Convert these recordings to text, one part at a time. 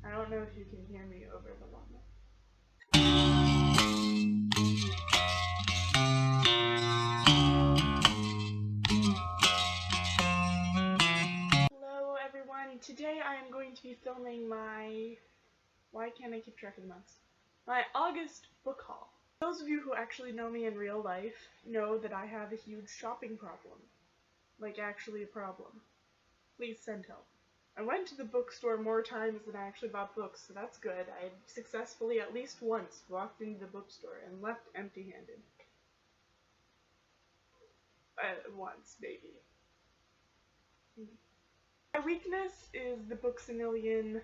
I don't know if you can hear me over the llama. Hello everyone, today I am going to be filming my, why can't I keep track of the months? My August book haul. Those of you who actually know me in real life know that I have a huge shopping problem. Like actually a problem. Please send help. I went to the bookstore more times than I actually bought books, so that's good. I successfully at least once walked into the bookstore and left empty-handed. Once, maybe. My weakness is the Books A Million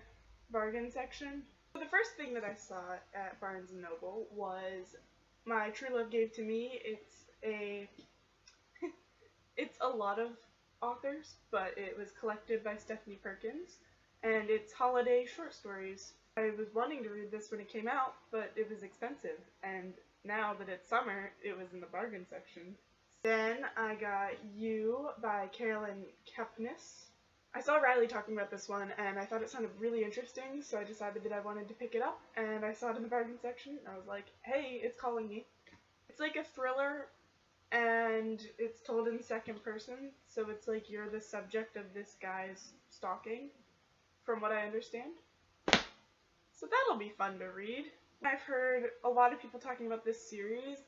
bargain section. So the first thing that I saw at Barnes & Noble was My True Love Gave to Me. It's a lot of authors, but it was collected by Stephanie Perkins, and it's holiday short stories. I was wanting to read this when it came out, but it was expensive, and now that it's summer, it was in the bargain section. Then I got You by Carolyn Kepnes. I saw Riley talking about this one, and I thought it sounded really interesting, so I decided that I wanted to pick it up, and I saw it in the bargain section, and I was like, hey, it's calling me. It's like a thriller, and it's told in second person, so it's like you're the subject of this guy's stalking, from what I understand. So that'll be fun to read. I've heard a lot of people talking about this series.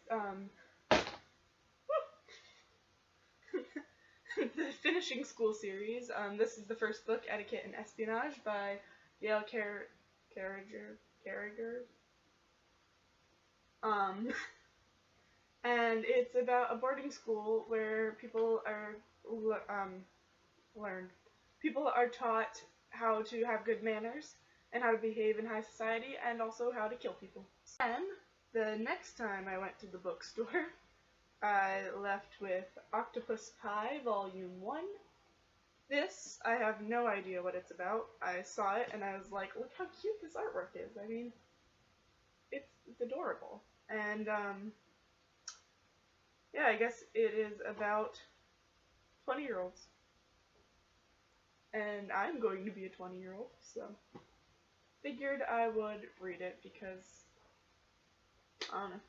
The Finishing School series. This is the first book, Etiquette and Espionage, by Gail Carriger. And it's about a boarding school where people are People are taught how to have good manners and how to behave in high society, and also how to kill people. Then, the next time I went to the bookstore, I left with Octopus Pie, Volume 1. This, I have no idea what it's about. I saw it and I was like, look how cute this artwork is. I mean, it's adorable. And, yeah, I guess it is about 20-year-olds. And I'm going to be a 20-year-old, so figured I would read it because, I don't know,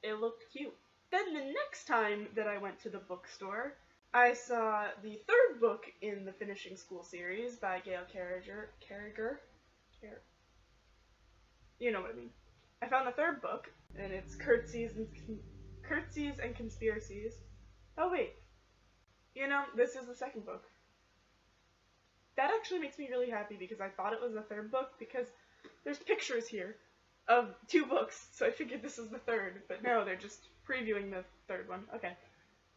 it looked cute. Then the next time that I went to the bookstore, I saw the third book in the Finishing School series by Gail Carriger. You know what I mean. I found the third book, and it's Curtsies and Conspiracies. Oh wait, you know, this is the second book. That actually makes me really happy because I thought it was the third book because there's pictures here of 2 books, so I figured this is the third, but no, they're just previewing the third one. Okay.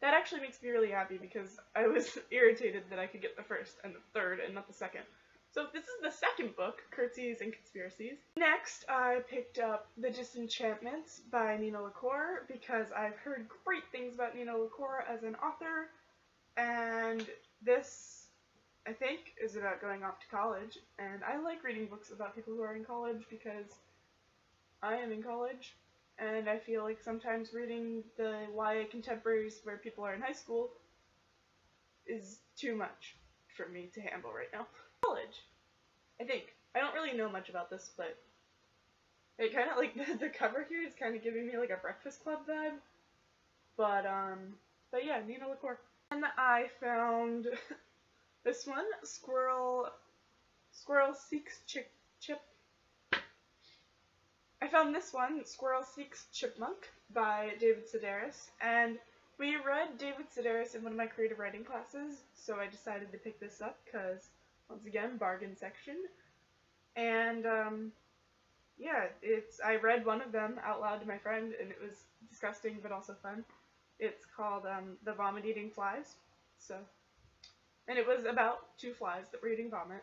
That actually makes me really happy because I was irritated that I could get the first and the third and not the second. So this is the second book, Curtsies and Conspiracies. Next, I picked up The Disenchantments by Nina LaCour because I've heard great things about Nina LaCour as an author, and this, I think, is about going off to college, and I like reading books about people who are in college because I am in college, and I feel like sometimes reading the YA contemporaries where people are in high school is too much for me to handle right now. College, I think. I don't really know much about this, but it kind of, like, the cover here is kind of giving me, like, a Breakfast Club vibe. But yeah, Nina LaCour. And I found this one, Squirrel Seeks Chip. I found this one, Squirrel Seeks Chipmunk, by David Sedaris, and we read David Sedaris in one of my creative writing classes, so I decided to pick this up because, once again, bargain section. And, yeah, I read one of them out loud to my friend, and it was disgusting but also fun. It's called The Vomit-Eating Flies, and it was about 2 flies that were eating vomit,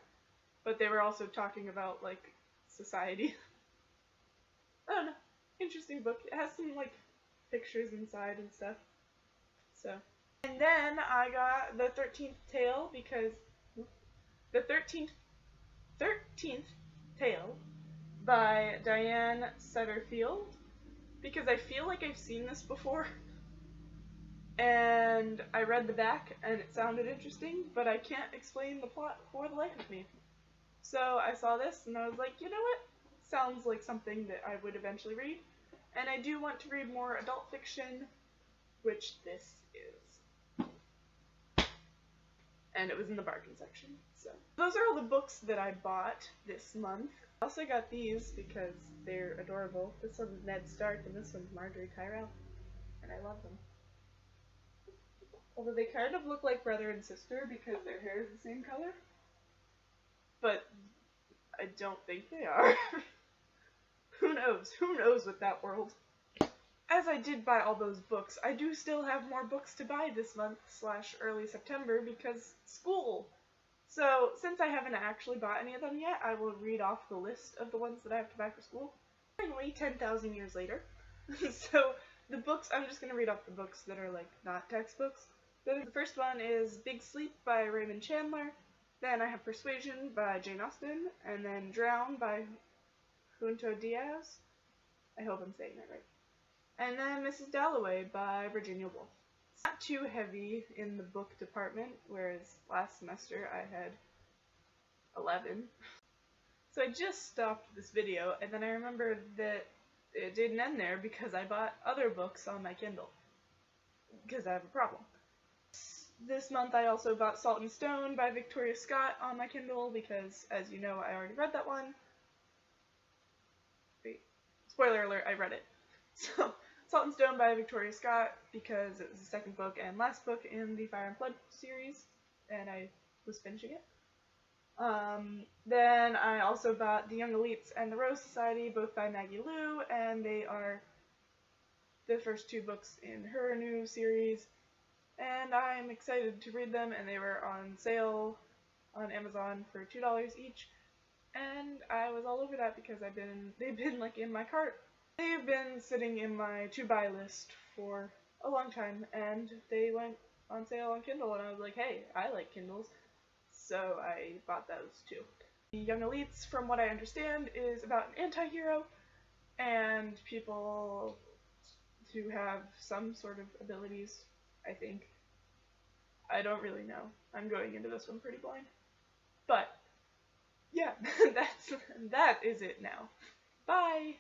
but they were also talking about, like, society. I don't know. Interesting book. It has some, like, pictures inside and stuff. So. And then I got The 13th Tale because The 13th Tale by Diane Setterfield because I feel like I've seen this before. And I read the back and it sounded interesting, but I can't explain the plot for the life of me. So I saw this and I was like, you know what? Sounds like something that I would eventually read. And I do want to read more adult fiction, which this is. And it was in the bargain section. So those are all the books that I bought this month. I also got these because they're adorable. This one's Ned Stark and this one's Marjorie Tyrell. And I love them. Although they kind of look like brother and sister because their hair is the same color. But I don't think they are. Who knows? Who knows with that world? As I did buy all those books, I do still have more books to buy this month / early September because school. So since I haven't actually bought any of them yet, I will read off the list of the ones that I have to buy for school. Finally, 10,000 years later. So the books, I'm just going to read off the books that are like not textbooks. The first one is Big Sleep by Raymond Chandler. Then I have Persuasion by Jane Austen. And then Drown by Junto Diaz. I hope I'm saying that right. And then Mrs. Dalloway by Virginia Woolf. It's not too heavy in the book department, whereas last semester I had 11. So I just stopped this video, and then I remembered that it didn't end there because I bought other books on my Kindle. Because I have a problem. This month I also bought Salt and Stone by Victoria Scott on my Kindle because, as you know, I already read that one. Wait, spoiler alert, I read it. So, Salt and Stone by Victoria Scott because it was the second book and last book in the Fire and Blood series, and I was finishing it. Then I also bought The Young Elites and The Rose Society, both by Maggie Lu, and they are the first two books in her new series, and I'm excited to read them, and they were on sale on Amazon for $2 each, and I was all over that because they've been like in my cart. They've been sitting in my to-buy list for a long time, and they went on sale on Kindle, and I was like, hey, I like Kindles, so I bought those too. The Young Elites, from what I understand, is about an anti-hero, and people who have some sort of abilities, I think. I don't really know. I'm going into this one pretty blind. But, yeah, that is it now. Bye!